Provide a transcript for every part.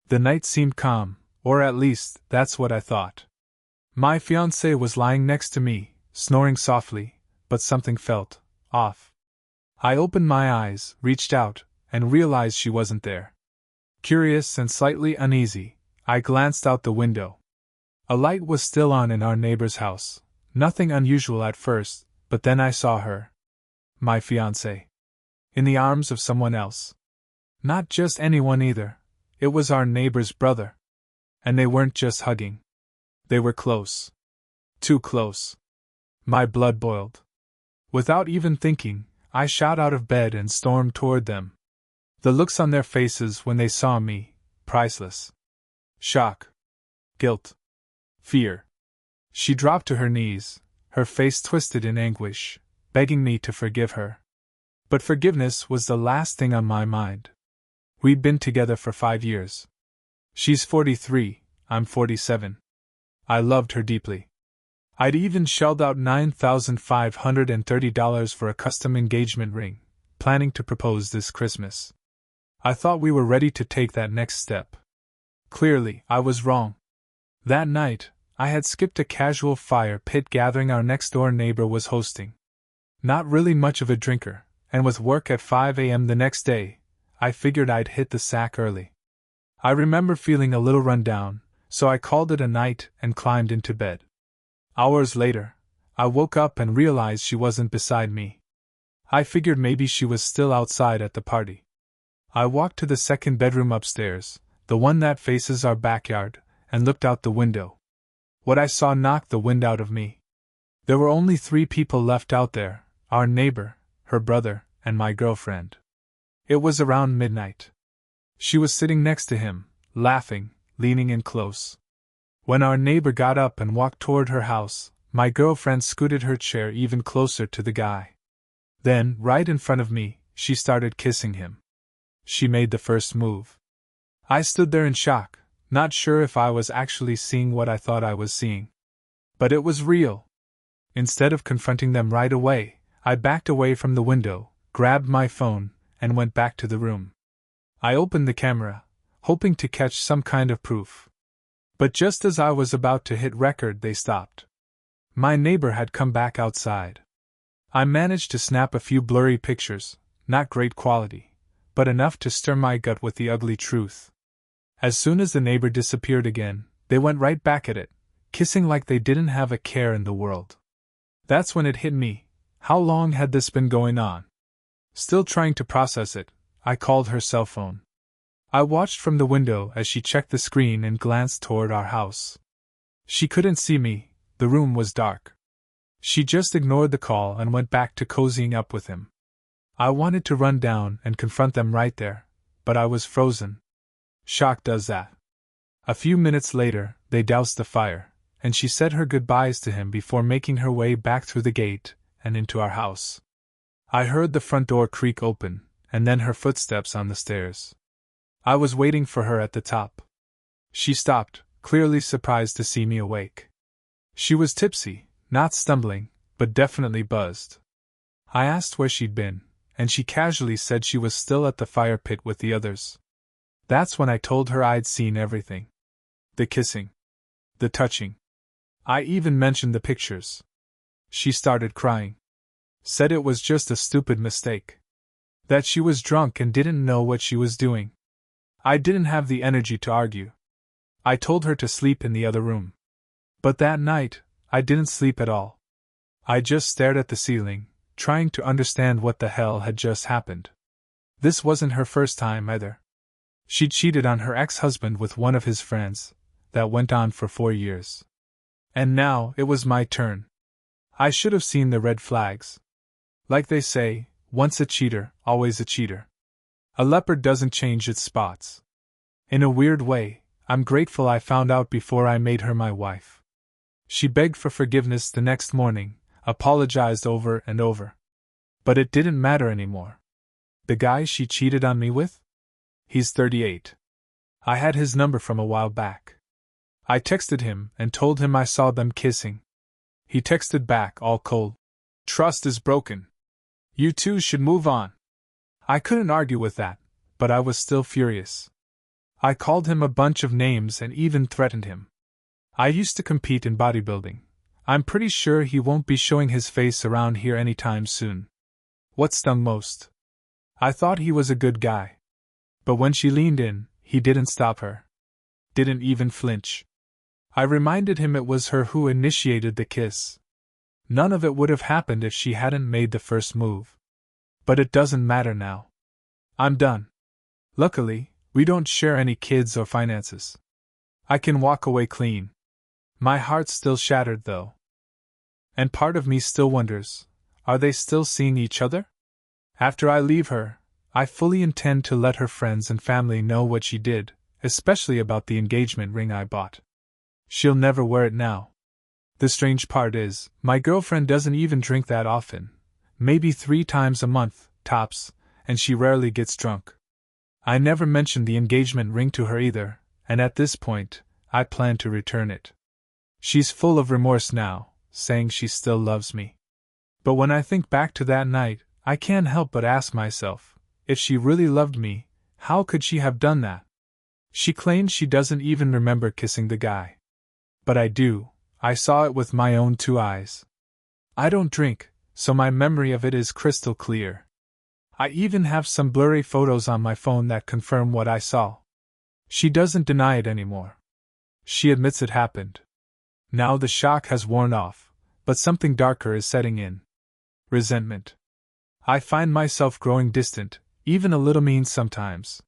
The night seemed calm, or at least, that's what I thought. My fiancée was lying next to me, snoring softly, but something felt off. I opened my eyes, reached out, and realized she wasn't there. Curious and slightly uneasy, I glanced out the window. A light was still on in our neighbor's house. Nothing unusual at first, but then I saw her. My fiancée. In the arms of someone else. Not just anyone either. It was our neighbor's brother. And they weren't just hugging. They were close. Too close. My blood boiled. Without even thinking, I shot out of bed and stormed toward them. The looks on their faces when they saw me, priceless. Shock. Guilt. Fear. She dropped to her knees, her face twisted in anguish, begging me to forgive her. But forgiveness was the last thing on my mind. We'd been together for 5 years. She's 43, I'm 47. I loved her deeply. I'd even shelled out $9,530 for a custom engagement ring, planning to propose this Christmas. I thought we were ready to take that next step. Clearly, I was wrong. That night, I had skipped a casual fire pit gathering our next-door neighbor was hosting. Not really much of a drinker, and with work at 5 a.m. the next day, I figured I'd hit the sack early. I remember feeling a little run down, so I called it a night and climbed into bed. Hours later, I woke up and realized she wasn't beside me. I figured maybe she was still outside at the party. I walked to the second bedroom upstairs, the one that faces our backyard, and looked out the window. What I saw knocked the wind out of me. There were only 3 people left out there, our neighbor, her brother, and my girlfriend. It was around midnight. She was sitting next to him, laughing, leaning in close. When our neighbor got up and walked toward her house, my girlfriend scooted her chair even closer to the guy. Then, right in front of me, she started kissing him. She made the first move. I stood there in shock, not sure if I was actually seeing what I thought I was seeing. But it was real. Instead of confronting them right away, I backed away from the window, grabbed my phone, and went back to the room. I opened the camera, hoping to catch some kind of proof. But just as I was about to hit record, they stopped. My neighbor had come back outside. I managed to snap a few blurry pictures, not great quality, but enough to stir my gut with the ugly truth. As soon as the neighbor disappeared again, they went right back at it, kissing like they didn't have a care in the world. That's when it hit me. How long had this been going on? Still trying to process it, I called her cell phone. I watched from the window as she checked the screen and glanced toward our house. She couldn't see me, the room was dark. She just ignored the call and went back to cozying up with him. I wanted to run down and confront them right there, but I was frozen. Shock does that. A few minutes later, they doused the fire, and she said her goodbyes to him before making her way back through the gate and into our house. I heard the front door creak open, and then her footsteps on the stairs. I was waiting for her at the top. She stopped, clearly surprised to see me awake. She was tipsy, not stumbling, but definitely buzzed. I asked where she'd been, and she casually said she was still at the fire pit with the others. That's when I told her I'd seen everything. The kissing. The touching. I even mentioned the pictures. She started crying. Said it was just a stupid mistake. That she was drunk and didn't know what she was doing. I didn't have the energy to argue. I told her to sleep in the other room. But that night, I didn't sleep at all. I just stared at the ceiling, trying to understand what the hell had just happened. This wasn't her first time either. She cheated on her ex-husband with one of his friends. That went on for 4 years. And now, it was my turn. I should have seen the red flags. Like they say, once a cheater, always a cheater. A leopard doesn't change its spots. In a weird way, I'm grateful I found out before I made her my wife. She begged for forgiveness the next morning, apologized over and over. But it didn't matter anymore. The guy she cheated on me with? He's 38. I had his number from a while back. I texted him and told him I saw them kissing. He texted back all cold. Trust is broken. You two should move on. I couldn't argue with that, but I was still furious. I called him a bunch of names and even threatened him. I used to compete in bodybuilding. I'm pretty sure he won't be showing his face around here anytime soon. What stung most? I thought he was a good guy. But when she leaned in, he didn't stop her. Didn't even flinch. I reminded him it was her who initiated the kiss. None of it would have happened if she hadn't made the first move. But it doesn't matter now. I'm done. Luckily, we don't share any kids or finances. I can walk away clean. My heart's still shattered, though. And part of me still wonders, are they still seeing each other? After I leave her, I fully intend to let her friends and family know what she did, especially about the engagement ring I bought. She'll never wear it now. The strange part is, my girlfriend doesn't even drink that often, maybe 3 times a month, tops, and she rarely gets drunk. I never mentioned the engagement ring to her either, and at this point, I plan to return it. She's full of remorse now, saying she still loves me. But when I think back to that night, I can't help but ask myself, if she really loved me, how could she have done that? She claims she doesn't even remember kissing the guy. But I do. I saw it with my own 2 eyes. I don't drink, so my memory of it is crystal clear. I even have some blurry photos on my phone that confirm what I saw. She doesn't deny it anymore. She admits it happened. Now the shock has worn off, but something darker is setting in. Resentment. I find myself growing distant, even a little mean sometimes.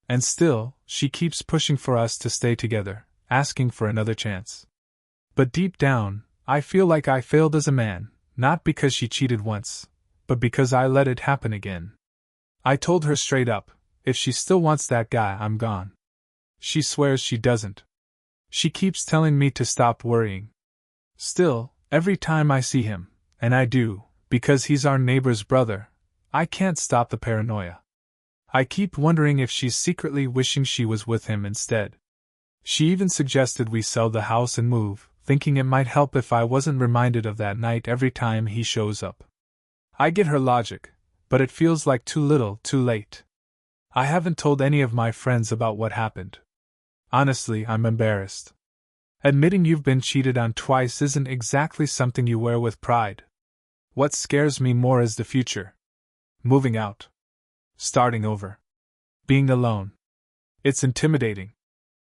And still, she keeps pushing for us to stay together, asking for another chance. But deep down, I feel like I failed as a man, not because she cheated once, but because I let it happen again. I told her straight up, if she still wants that guy, I'm gone. She swears she doesn't. She keeps telling me to stop worrying. Still, every time I see him, and I do, because he's our neighbor's brother, I can't stop the paranoia. I keep wondering if she's secretly wishing she was with him instead. She even suggested we sell the house and move, thinking it might help if I wasn't reminded of that night every time he shows up. I get her logic, but it feels like too little, too late. I haven't told any of my friends about what happened. Honestly, I'm embarrassed. Admitting you've been cheated on twice isn't exactly something you wear with pride. What scares me more is the future. Moving out. Starting over. Being alone. It's intimidating.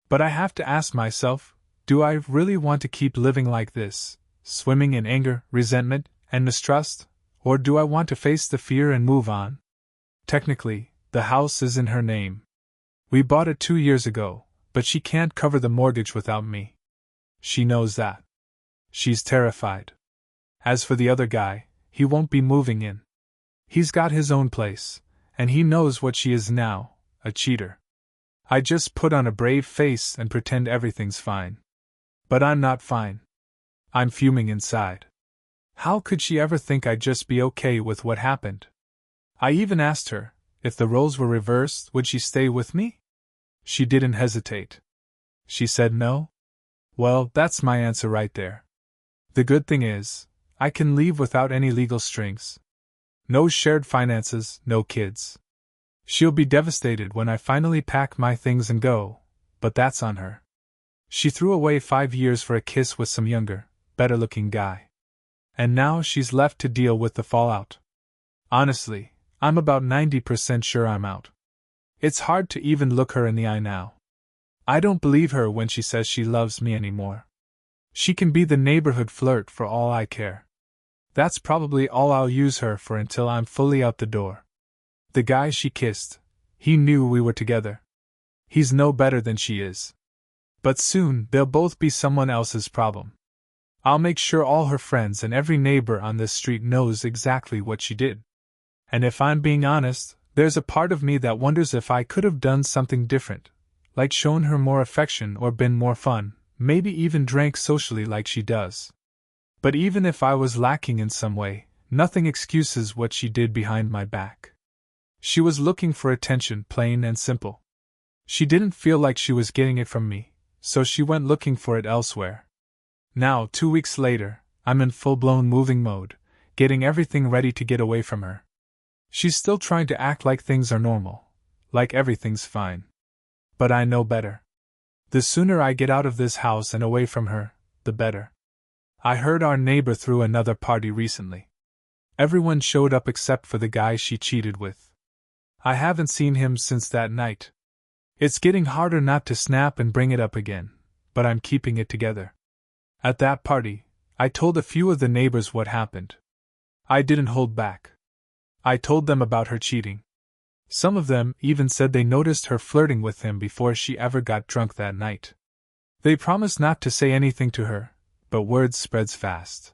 But I have to ask myself, do I really want to keep living like this, swimming in anger, resentment, and mistrust? Or do I want to face the fear and move on? Technically, the house is in her name. We bought it 2 years ago, but she can't cover the mortgage without me. She knows that. She's terrified. As for the other guy, he won't be moving in. He's got his own place, and he knows what she is now, a cheater. I just put on a brave face and pretend everything's fine. But I'm not fine. I'm fuming inside. How could she ever think I'd just be okay with what happened? I even asked her, if the roles were reversed, would she stay with me? She didn't hesitate. She said no. Well, that's my answer right there. The good thing is, I can leave without any legal strings. No shared finances, no kids. She'll be devastated when I finally pack my things and go, but that's on her. She threw away 5 years for a kiss with some younger, better-looking guy. And now she's left to deal with the fallout. Honestly, I'm about 90% sure I'm out. It's hard to even look her in the eye now. I don't believe her when she says she loves me anymore. She can be the neighborhood flirt for all I care. That's probably all I'll use her for until I'm fully out the door. The guy she kissed, he knew we were together. He's no better than she is. But soon they'll both be someone else's problem. I'll make sure all her friends and every neighbor on this street knows exactly what she did. And if I'm being honest, there's a part of me that wonders if I could have done something different, like shown her more affection or been more fun, maybe even drank socially like she does. But even if I was lacking in some way, nothing excuses what she did behind my back. She was looking for attention, plain and simple. She didn't feel like she was getting it from me, so she went looking for it elsewhere. Now, 2 weeks later, I'm in full-blown moving mode, getting everything ready to get away from her. She's still trying to act like things are normal, like everything's fine. But I know better. The sooner I get out of this house and away from her, the better. I heard our neighbor threw another party recently. Everyone showed up except for the guy she cheated with. I haven't seen him since that night. It's getting harder not to snap and bring it up again, but I'm keeping it together. At that party, I told a few of the neighbors what happened. I didn't hold back. I told them about her cheating. Some of them even said they noticed her flirting with him before she ever got drunk that night. They promised not to say anything to her, but word spreads fast.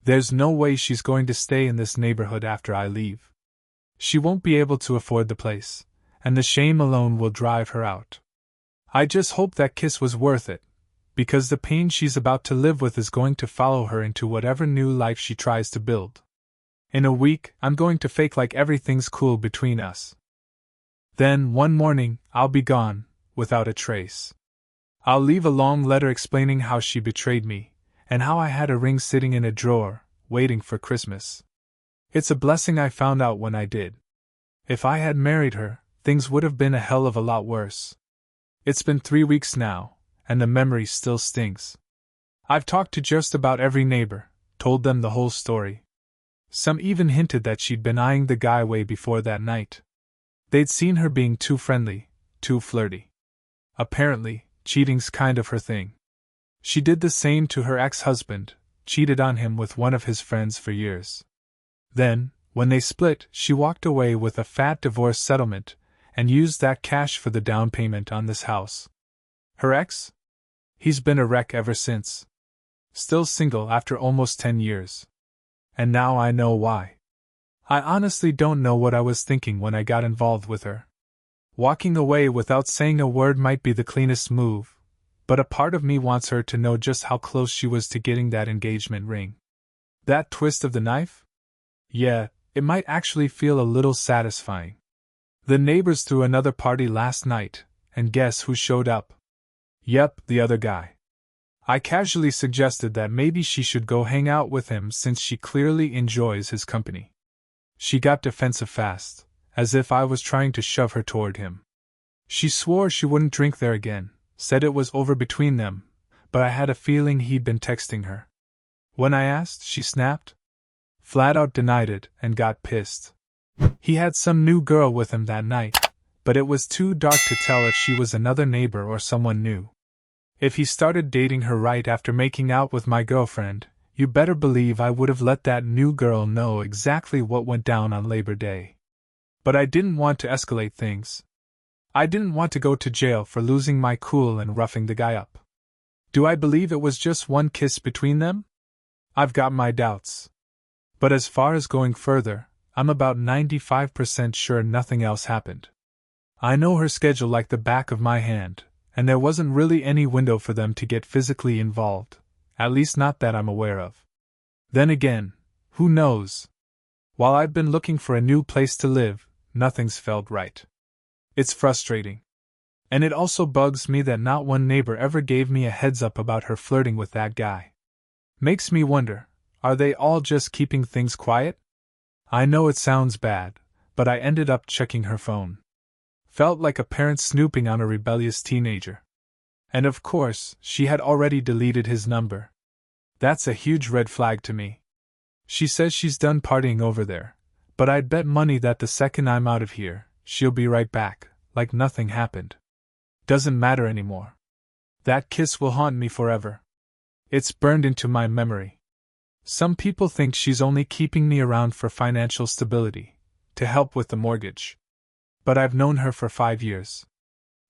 There's no way she's going to stay in this neighborhood after I leave. She won't be able to afford the place, and the shame alone will drive her out. I just hope that kiss was worth it, because the pain she's about to live with is going to follow her into whatever new life she tries to build. In a week, I'm going to fake like everything's cool between us. Then, one morning, I'll be gone, without a trace. I'll leave a long letter explaining how she betrayed me, and how I had a ring sitting in a drawer, waiting for Christmas. It's a blessing I found out when I did. If I had married her, things would have been a hell of a lot worse. It's been 3 weeks now, and the memory still stings. I've talked to just about every neighbor, told them the whole story. Some even hinted that she'd been eyeing the guy way before that night. They'd seen her being too friendly, too flirty. Apparently, cheating's kind of her thing. She did the same to her ex-husband, cheated on him with one of his friends for years. Then, when they split, she walked away with a fat divorce settlement, and used that cash for the down payment on this house. Her ex? He's been a wreck ever since. Still single after almost 10 years. And now I know why. I honestly don't know what I was thinking when I got involved with her. Walking away without saying a word might be the cleanest move, but a part of me wants her to know just how close she was to getting that engagement ring. That twist of the knife? Yeah, it might actually feel a little satisfying. The neighbors threw another party last night, and guess who showed up? Yep, the other guy. I casually suggested that maybe she should go hang out with him since she clearly enjoys his company. She got defensive fast, as if I was trying to shove her toward him. She swore she wouldn't drink there again, said it was over between them, but I had a feeling he'd been texting her. When I asked, she snapped. Flat out denied it and got pissed. He had some new girl with him that night, but it was too dark to tell if she was another neighbor or someone new. If he started dating her right after making out with my girlfriend, you better believe I would have let that new girl know exactly what went down on Labor Day. But I didn't want to escalate things. I didn't want to go to jail for losing my cool and roughing the guy up. Do I believe it was just one kiss between them? I've got my doubts. But as far as going further, I'm about 95% sure nothing else happened. I know her schedule like the back of my hand, and there wasn't really any window for them to get physically involved, at least not that I'm aware of. Then again, who knows? While I've been looking for a new place to live, nothing's felt right. It's frustrating. And it also bugs me that not one neighbor ever gave me a heads up about her flirting with that guy. Makes me wonder, are they all just keeping things quiet? I know it sounds bad, but I ended up checking her phone. Felt like a parent snooping on a rebellious teenager. And of course, she had already deleted his number. That's a huge red flag to me. She says she's done partying over there, but I'd bet money that the second I'm out of here, she'll be right back, like nothing happened. Doesn't matter anymore. That kiss will haunt me forever. It's burned into my memory. Some people think she's only keeping me around for financial stability, to help with the mortgage. But I've known her for 5 years.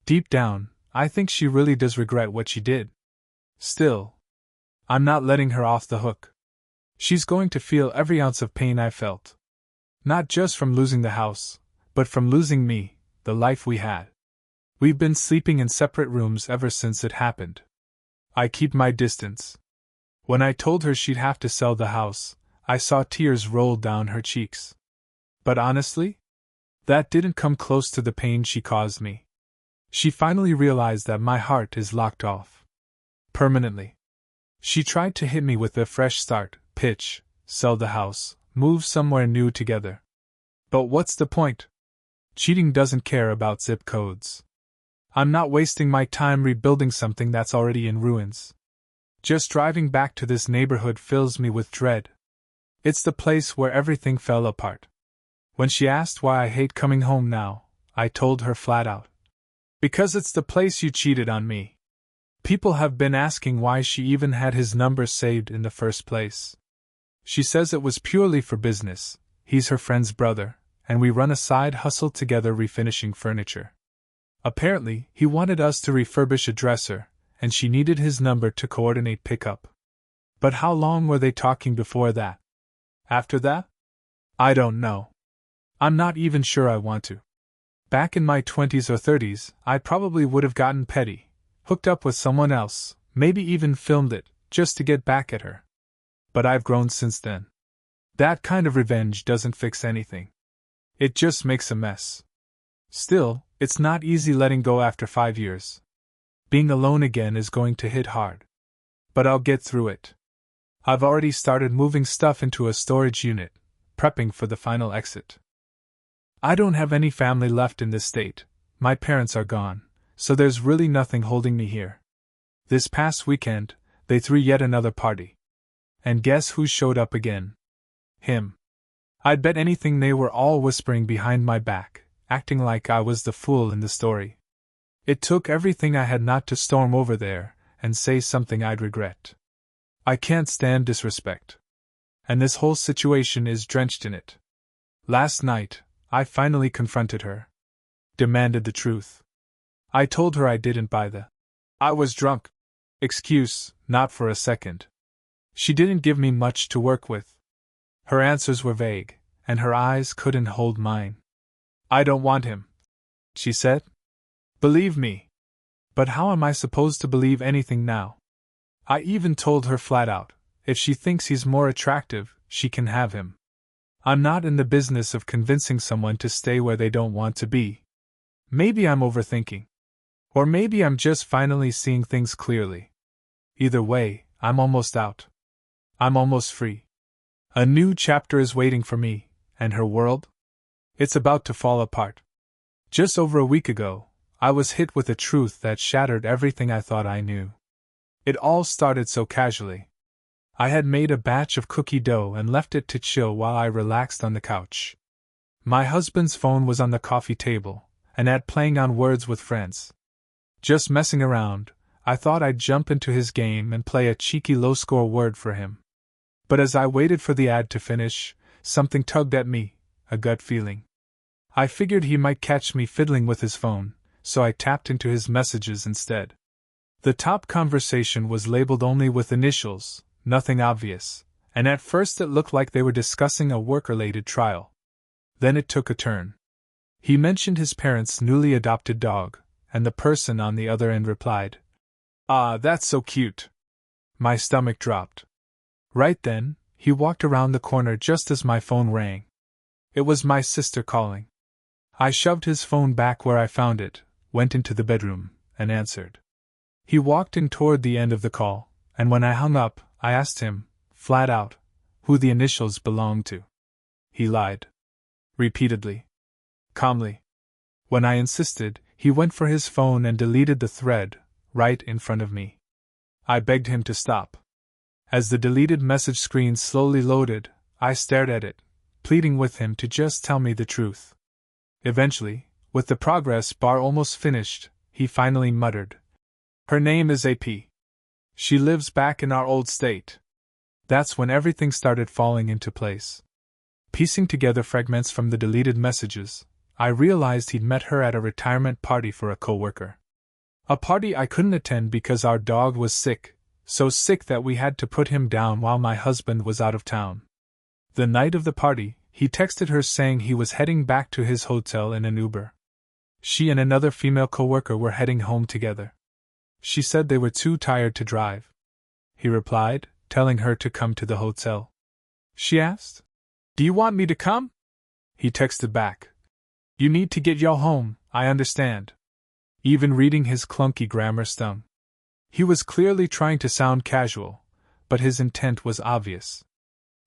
Deep down, I think she really does regret what she did. Still, I'm not letting her off the hook. She's going to feel every ounce of pain I felt. Not just from losing the house, but from losing me, the life we had. We've been sleeping in separate rooms ever since it happened. I keep my distance. When I told her she'd have to sell the house, I saw tears roll down her cheeks. But honestly, that didn't come close to the pain she caused me. She finally realized that my heart is locked off. Permanently. She tried to hit me with a fresh start, pitch, sell the house, move somewhere new together. But what's the point? Cheating doesn't care about zip codes. I'm not wasting my time rebuilding something that's already in ruins. Just driving back to this neighborhood fills me with dread. It's the place where everything fell apart. When she asked why I hate coming home now, I told her flat out. Because it's the place you cheated on me. People have been asking why she even had his number saved in the first place. She says it was purely for business. He's her friend's brother, and we run a side hustle together refinishing furniture. Apparently, he wanted us to refurbish a dresser, and she needed his number to coordinate pickup. But how long were they talking before that? After that? I don't know. I'm not even sure I want to. Back in my 20s or 30s, I probably would have gotten petty, hooked up with someone else, maybe even filmed it, just to get back at her. But I've grown since then. That kind of revenge doesn't fix anything. It just makes a mess. Still, it's not easy letting go after 5 years. Being alone again is going to hit hard. But I'll get through it. I've already started moving stuff into a storage unit, prepping for the final exit. I don't have any family left in this state. My parents are gone, so there's really nothing holding me here. This past weekend, they threw yet another party. And guess who showed up again? Him. I'd bet anything they were all whispering behind my back, acting like I was the fool in the story. It took everything I had not to storm over there and say something I'd regret. I can't stand disrespect. And this whole situation is drenched in it. Last night, I finally confronted her. Demanded the truth. I told her I didn't buy the "I was drunk" excuse, not for a second. She didn't give me much to work with. Her answers were vague, and her eyes couldn't hold mine. I don't want him, she said. Believe me. But how am I supposed to believe anything now? I even told her flat out, if she thinks he's more attractive, she can have him. I'm not in the business of convincing someone to stay where they don't want to be. Maybe I'm overthinking. Or maybe I'm just finally seeing things clearly. Either way, I'm almost out. I'm almost free. A new chapter is waiting for me, and her world? It's about to fall apart. Just over a week ago, I was hit with a truth that shattered everything I thought I knew. It all started so casually. I had made a batch of cookie dough and left it to chill while I relaxed on the couch. My husband's phone was on the coffee table, and at playing on Words with Friends. Just messing around, I thought I'd jump into his game and play a cheeky low-score word for him. But as I waited for the ad to finish, something tugged at me, a gut feeling. I figured he might catch me fiddling with his phone, so I tapped into his messages instead. The top conversation was labeled only with initials, nothing obvious, and at first it looked like they were discussing a work-related trial. Then it took a turn. He mentioned his parents' newly adopted dog, and the person on the other end replied, "Ah, that's so cute." My stomach dropped. Right then, he walked around the corner just as my phone rang. It was my sister calling. I shoved his phone back where I found it, went into the bedroom, and answered. He walked in toward the end of the call, and when I hung up, I asked him, flat out, who the initials belonged to. He lied. Repeatedly. Calmly. When I insisted, he went for his phone and deleted the thread, right in front of me. I begged him to stop. As the deleted message screen slowly loaded, I stared at it, pleading with him to just tell me the truth. Eventually, with the progress bar almost finished, he finally muttered, "Her name is AP. She lives back in our old state." That's when everything started falling into place. Piecing together fragments from the deleted messages, I realized he'd met her at a retirement party for a coworker. A party I couldn't attend because our dog was sick, so sick that we had to put him down while my husband was out of town. The night of the party, he texted her saying he was heading back to his hotel in an Uber. She and another female coworker were heading home together. She said they were too tired to drive. He replied, telling her to come to the hotel. She asked, "Do you want me to come?" He texted back, "You need to get yo home, I understand." Even reading his clunky grammar stung. He was clearly trying to sound casual, but his intent was obvious.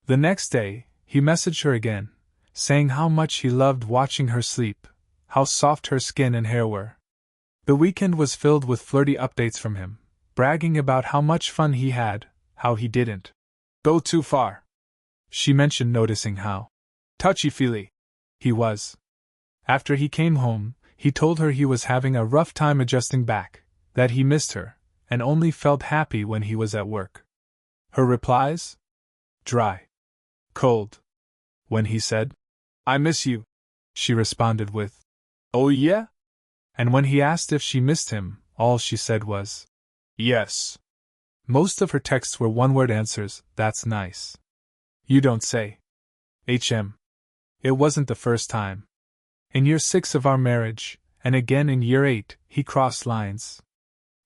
The next day, he messaged her again, saying how much he loved watching her sleep, how soft her skin and hair were. The weekend was filled with flirty updates from him, bragging about how much fun he had, how he didn't go too far. She mentioned noticing how touchy-feely he was. After he came home, he told her he was having a rough time adjusting back, that he missed her, and only felt happy when he was at work. Her replies? Dry. Cold. When he said, "I miss you," she responded with, "Oh yeah?" And when he asked if she missed him, all she said was, "Yes." Most of her texts were one-word answers. That's nice. You don't say. It wasn't the first time. In year 6 of our marriage, and again in year 8, he crossed lines.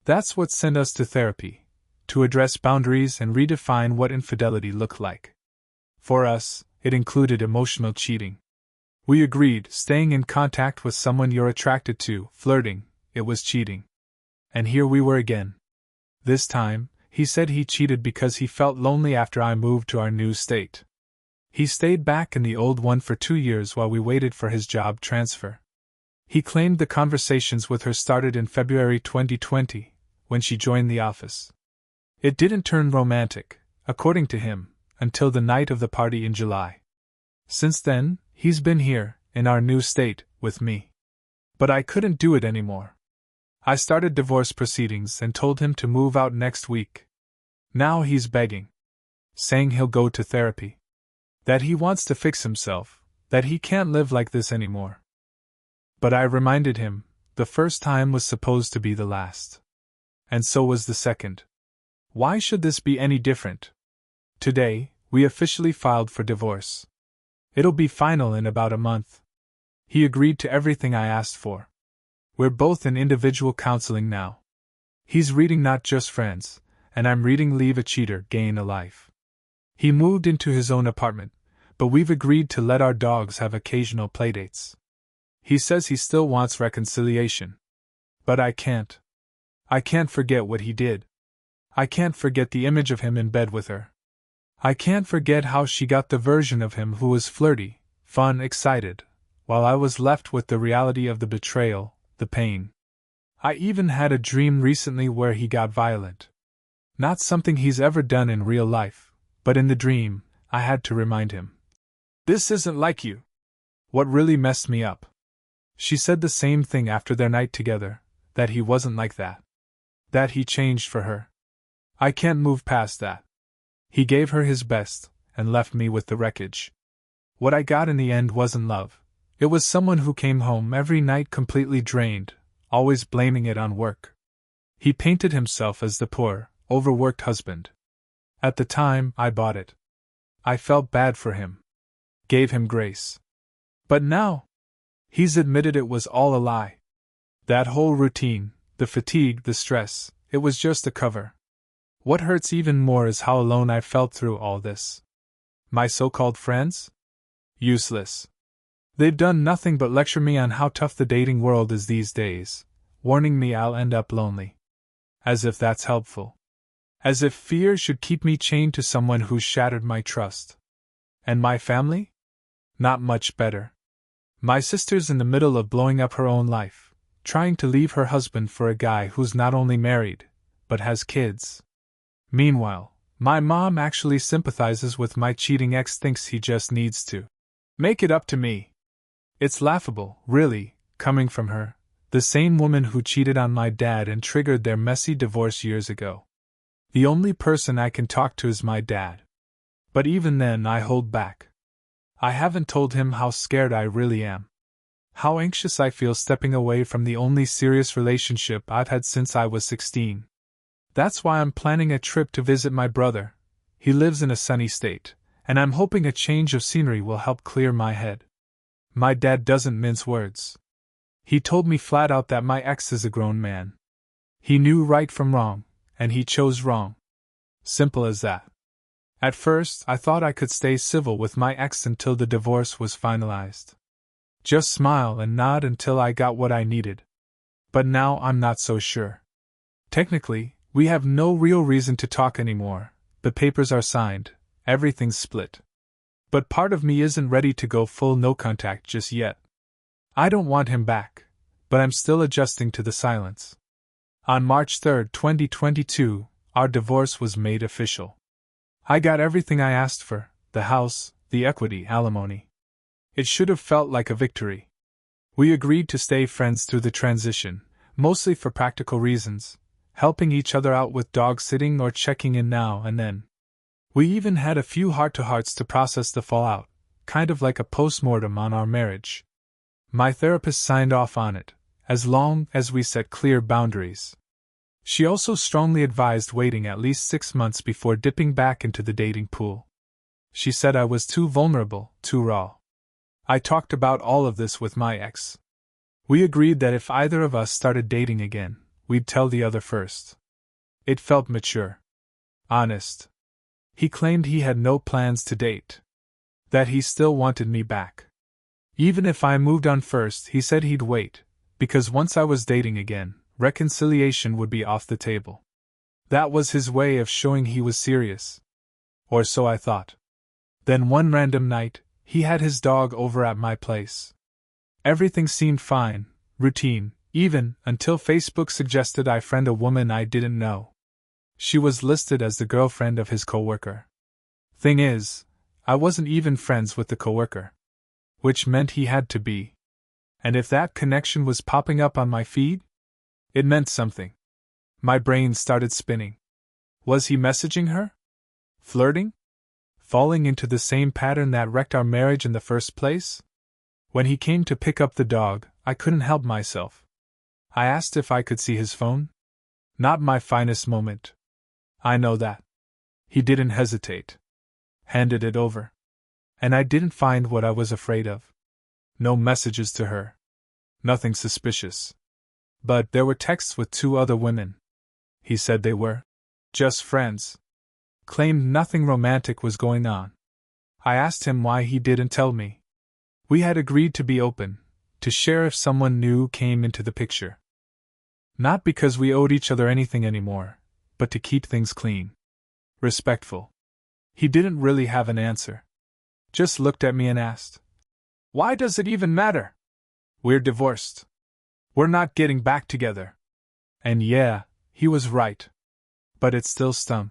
That's what sent us to therapy, to address boundaries and redefine what infidelity looked like. For us, it included emotional cheating. We agreed staying in contact with someone you're attracted to, flirting, it was cheating. And here we were again. This time, he said he cheated because he felt lonely after I moved to our new state. He stayed back in the old one for 2 years while we waited for his job transfer. He claimed the conversations with her started in February 2020, when she joined the office. It didn't turn romantic, according to him, until the night of the party in July. Since then, he's been here, in our new state, with me. But I couldn't do it anymore. I started divorce proceedings and told him to move out next week. Now he's begging. Saying he'll go to therapy. That he wants to fix himself, that he can't live like this anymore. But I reminded him, the first time was supposed to be the last. And so was the second. Why should this be any different? Today, we officially filed for divorce. It'll be final in about a month. He agreed to everything I asked for. We're both in individual counseling now. He's reading Not Just Friends, and I'm reading Leave a Cheater, Gain a Life. He moved into his own apartment, but we've agreed to let our dogs have occasional playdates. He says he still wants reconciliation. But I can't. I can't forget what he did. I can't forget the image of him in bed with her. I can't forget how she got the version of him who was flirty, fun, excited, while I was left with the reality of the betrayal, the pain. I even had a dream recently where he got violent. Not something he's ever done in real life, but in the dream, I had to remind him. This isn't like you. What really messed me up. She said the same thing after their night together, that he wasn't like that. That he changed for her. I can't move past that. He gave her his best, and left me with the wreckage. What I got in the end wasn't love. It was someone who came home every night completely drained, always blaming it on work. He painted himself as the poor, overworked husband. At the time, I bought it. I felt bad for him. Gave him grace. But now, he's admitted it was all a lie. That whole routine, the fatigue, the stress, it was just a cover. What hurts even more is how alone I felt through all this. My so-called friends? Useless. They've done nothing but lecture me on how tough the dating world is these days, warning me I'll end up lonely. As if that's helpful. As if fear should keep me chained to someone who's shattered my trust. And my family? Not much better. My sister's in the middle of blowing up her own life, trying to leave her husband for a guy who's not only married, but has kids. Meanwhile, my mom actually sympathizes with my cheating ex, thinks he just needs to make it up to me. It's laughable, really, coming from her, the same woman who cheated on my dad and triggered their messy divorce years ago. The only person I can talk to is my dad. But even then I hold back. I haven't told him how scared I really am. How anxious I feel stepping away from the only serious relationship I've had since I was 16. That's why I'm planning a trip to visit my brother. He lives in a sunny state, and I'm hoping a change of scenery will help clear my head. My dad doesn't mince words. He told me flat out that my ex is a grown man. He knew right from wrong, and he chose wrong. Simple as that. At first, I thought I could stay civil with my ex until the divorce was finalized. Just smile and nod until I got what I needed. But now I'm not so sure. Technically, we have no real reason to talk anymore. The papers are signed, everything's split. But part of me isn't ready to go full no contact just yet. I don't want him back, but I'm still adjusting to the silence. On March 3, 2022, our divorce was made official. I got everything I asked for: the house, the equity, alimony. It should have felt like a victory. We agreed to stay friends through the transition, mostly for practical reasons, helping each other out with dog sitting or checking in now and then. We even had a few heart-to-hearts to process the fallout, kind of like a post-mortem on our marriage. My therapist signed off on it, as long as we set clear boundaries. She also strongly advised waiting at least 6 months before dipping back into the dating pool. She said I was too vulnerable, too raw. I talked about all of this with my ex. We agreed that if either of us started dating again, we'd tell the other first. It felt mature. Honest. He claimed he had no plans to date. That he still wanted me back. Even if I moved on first, he said he'd wait, because once I was dating again, reconciliation would be off the table. That was his way of showing he was serious. Or so I thought. Then one random night, he had his dog over at my place. Everything seemed fine, routine, even until Facebook suggested I friend a woman I didn't know. She was listed as the girlfriend of his coworker. Thing is, I wasn't even friends with the coworker. Which meant he had to be. And if that connection was popping up on my feed, it meant something. My brain started spinning. Was he messaging her? Flirting? Falling into the same pattern that wrecked our marriage in the first place? When he came to pick up the dog, I couldn't help myself. I asked if I could see his phone. Not my finest moment. I know that. He didn't hesitate. Handed it over. And I didn't find what I was afraid of. No messages to her. Nothing suspicious. But there were texts with 2 other women. He said they were just friends. Claimed nothing romantic was going on. I asked him why he didn't tell me. We had agreed to be open, to share if someone new came into the picture. Not because we owed each other anything anymore, but to keep things clean. Respectful. He didn't really have an answer. Just looked at me and asked, "Why does it even matter? We're divorced. We're not getting back together." And yeah, he was right. But it still stung.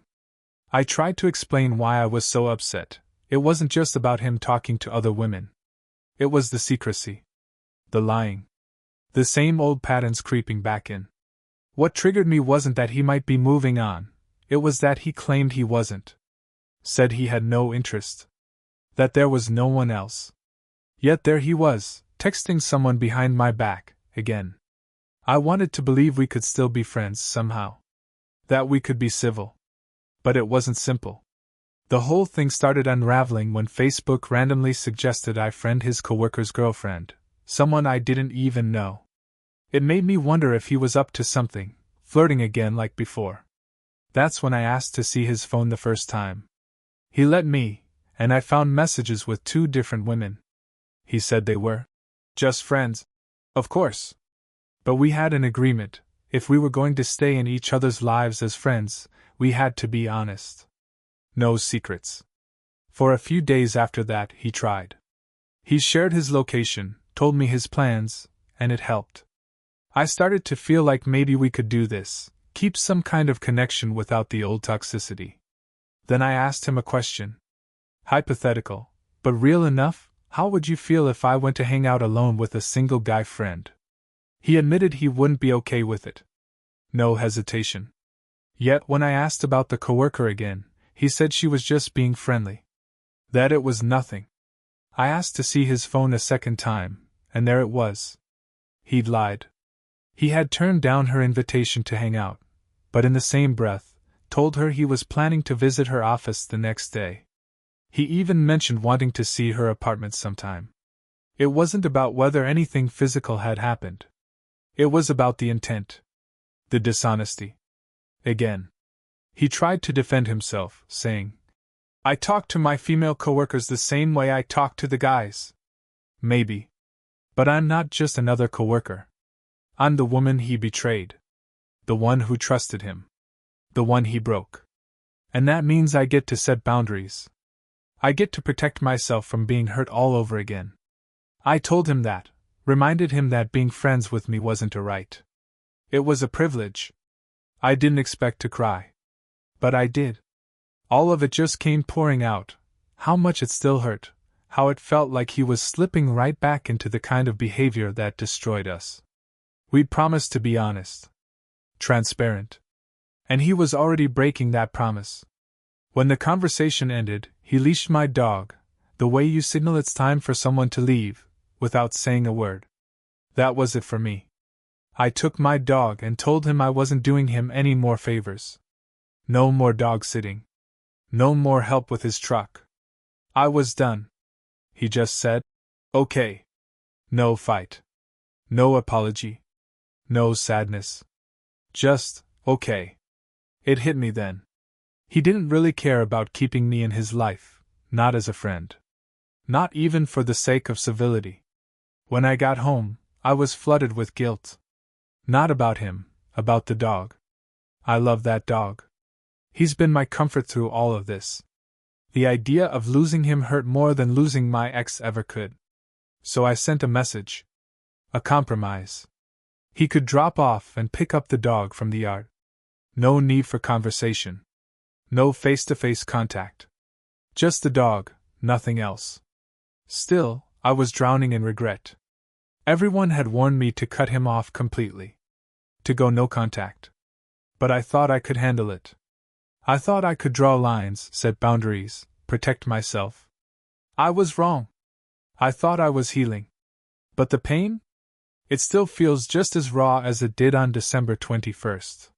I tried to explain why I was so upset. It wasn't just about him talking to other women. It was the secrecy. The lying. The same old patterns creeping back in. What triggered me wasn't that he might be moving on, it was that he claimed he wasn't. Said he had no interest. That there was no one else. Yet there he was, texting someone behind my back, again. I wanted to believe we could still be friends somehow. That we could be civil. But it wasn't simple. The whole thing started unraveling when Facebook randomly suggested I friend his coworker's girlfriend, someone I didn't even know. It made me wonder if he was up to something, flirting again like before. That's when I asked to see his phone the first time. He let me, and I found messages with 2 different women. He said they were just friends. Of course. But we had an agreement: if we were going to stay in each other's lives as friends, we had to be honest. No secrets. For a few days after that, he tried. He shared his location, told me his plans, and it helped. I started to feel like maybe we could do this, keep some kind of connection without the old toxicity. Then I asked him a question. Hypothetical, but real enough: how would you feel if I went to hang out alone with a single guy friend? He admitted he wouldn't be okay with it. No hesitation. Yet when I asked about the coworker again, he said she was just being friendly. That it was nothing. I asked to see his phone a second time, and there it was. He'd lied. He had turned down her invitation to hang out, but in the same breath, told her he was planning to visit her office the next day. He even mentioned wanting to see her apartment sometime. It wasn't about whether anything physical had happened. It was about the intent. The dishonesty. Again. He tried to defend himself, saying, "I talk to my female coworkers the same way I talk to the guys." Maybe. But I'm not just another coworker. I'm the woman he betrayed. The one who trusted him. The one he broke. And that means I get to set boundaries. I get to protect myself from being hurt all over again. I told him that, Reminded him that being friends with me wasn't a right. It was a privilege. I didn't expect to cry. But I did. All of it just came pouring out. How much it still hurt. How it felt like he was slipping right back into the kind of behavior that destroyed us. We'd promised to be honest. Transparent. And he was already breaking that promise. When the conversation ended, he leashed my dog, the way you signal it's time for someone to leave, without saying a word. That was it for me. I took my dog and told him I wasn't doing him any more favors. No more dog sitting. No more help with his truck. I was done. He just said, "Okay." No fight. No apology. No sadness. Just, okay. It hit me then. He didn't really care about keeping me in his life, not as a friend. Not even for the sake of civility. When I got home, I was flooded with guilt. Not about him, about the dog. I love that dog. He's been my comfort through all of this. The idea of losing him hurt more than losing my ex ever could. So I sent a message. A compromise. He could drop off and pick up the dog from the yard. No need for conversation. No face-to-face contact. Just the dog, nothing else. Still, I was drowning in regret. Everyone had warned me to cut him off completely. To go no contact. But I thought I could handle it. I thought I could draw lines, set boundaries, protect myself. I was wrong. I thought I was healing. But the pain? It still feels just as raw as it did on December 21st.